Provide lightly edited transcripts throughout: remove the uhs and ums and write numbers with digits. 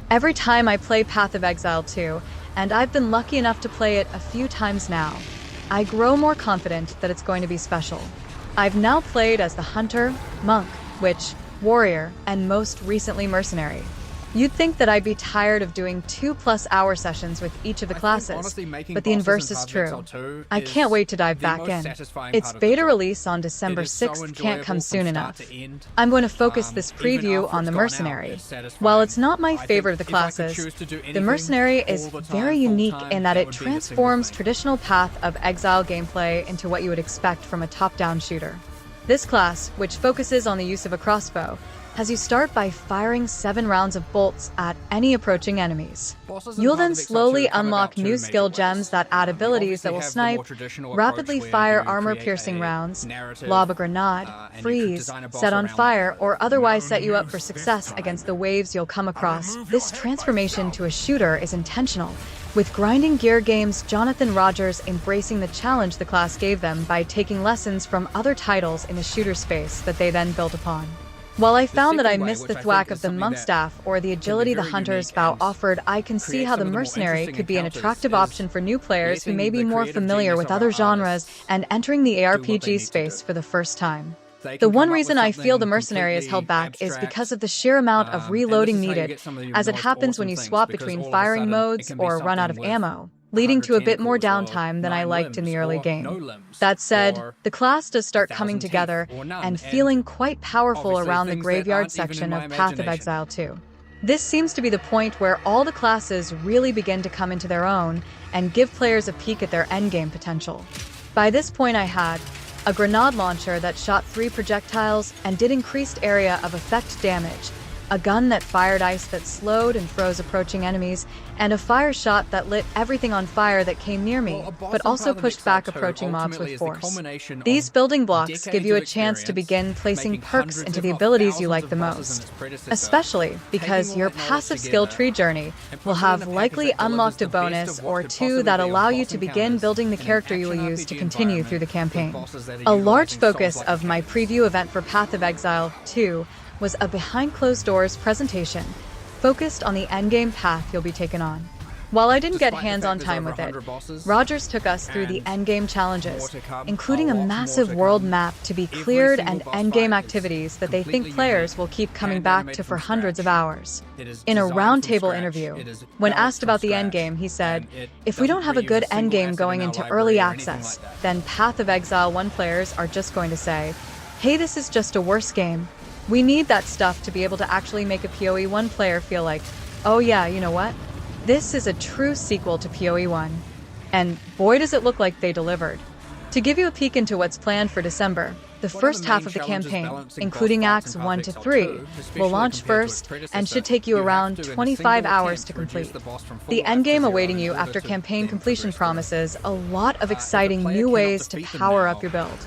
every time I play Path of Exile 2, and I've been lucky enough to play it a few times now, I grow more confident that it's going to be special. I've now played as the Hunter, Monk, Witch, Warrior, and most recently Mercenary. You'd think that I'd be tired of doing 2+ hour sessions with each of the classes, but the inverse is true. I can't wait to dive back in. Its beta release on December 6th can't come soon enough. I'm going to focus this preview on the Mercenary. While it's not my favorite of the classes, the Mercenary is very unique in that it transforms traditional Path of Exile gameplay into what you would expect from a top-down shooter. This class, which focuses on the use of a crossbow, has you start by firing 7 rounds of bolts at any approaching enemies. You'll then slowly unlock new skill gems that add abilities that will snipe, rapidly fire armor-piercing rounds, lob a grenade, freeze, set on fire, or otherwise set you up for success against the waves you'll come across. This transformation to a shooter is intentional, with Grinding Gear Games' Jonathan Rogers embracing the challenge the class gave them by taking lessons from other titles in the shooter space that they then built upon. While I found that I missed the thwack of the monk staff or the agility the hunter's bow offered, I can see how the mercenary could be an attractive option for new players who may be more familiar with other genres and entering the ARPG space for the first time. The one reason I feel the mercenary is held back is because of the sheer amount of reloading needed, as it happens when you swap between firing modes or run out of ammo, leading to a bit more downtime than I liked in the early game. That said, the class does start coming together and feeling quite powerful around the graveyard section of Path of Exile 2. This seems to be the point where all the classes really begin to come into their own and give players a peek at their endgame potential. By this point I had a grenade launcher that shot 3 projectiles and did increased area of effect damage, a gun that fired ice that slowed and froze approaching enemies, and a fire shot that lit everything on fire that came near me, but also pushed back approaching mobs with force. These building blocks give you a chance to begin placing perks into the abilities you like the most, especially because your passive skill tree journey will have likely unlocked a bonus or 2 that allow you to begin building the character you will use to continue through the campaign. A large focus of my preview event for Path of Exile 2 was a behind-closed-doors presentation focused on the endgame path you'll be taken on. While I didn't get hands-on time with it, Rogers took us through the endgame challenges, including a massive world map to be cleared and endgame activities that they think players will keep coming back to for hundreds of hours. In a roundtable interview, when asked about the endgame, he said, "If we don't have a good endgame going into early access, then Path of Exile 1 players are just going to say, 'Hey, this is just a worse game.' We need that stuff to be able to actually make a PoE 1 player feel like, oh yeah, you know what? This is a true sequel to PoE 1. And boy does it look like they delivered." To give you a peek into what's planned for December, the first half of the campaign, including Acts 1 to 3, will launch first and should take you around 25 hours to complete. The endgame awaiting you after campaign completion promises a lot of exciting new ways to power up your build.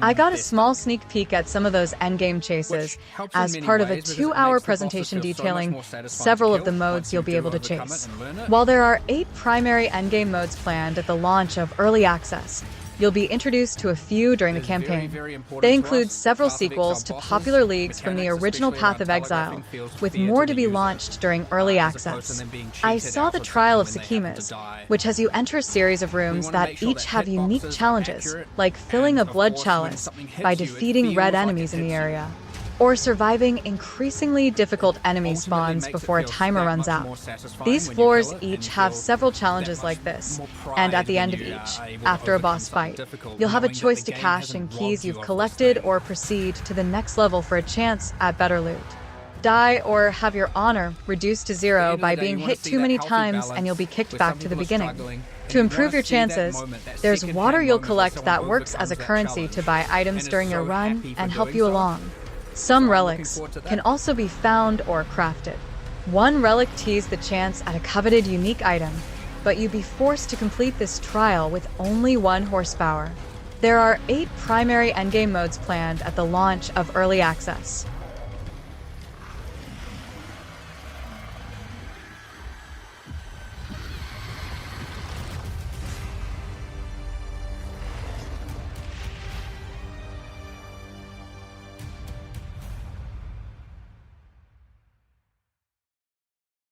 I got a small sneak peek at some of those endgame chases as part of a 2-hour presentation detailing several of the modes you'll be able to chase. While there are 8 primary endgame modes planned at the launch of Early Access, you'll be introduced to a few during the campaign. They include several sequels to popular leagues from the original Path of Exile, with more to be launched during Early Access. I saw the Trial of Sekimas, which has you enter a series of rooms that each have unique challenges, like filling a blood chalice by defeating red enemies in the area, or surviving increasingly difficult enemy spawns before a timer runs out. These floors each have several challenges like this, and at the end of each, after a boss fight, you'll have a choice to cash in keys you've collected or proceed to the next level for a chance at better loot. Die or have your honor reduced to 0 by being hit too many times and you'll be kicked back to the beginning. To improve your chances, there's water you'll collect that works as a currency to buy items during your run and help you along. Some relics can also be found or crafted. One relic teased the chance at a coveted unique item, but you'd be forced to complete this trial with only 1 horsepower. There are 8 primary endgame modes planned at the launch of Early Access.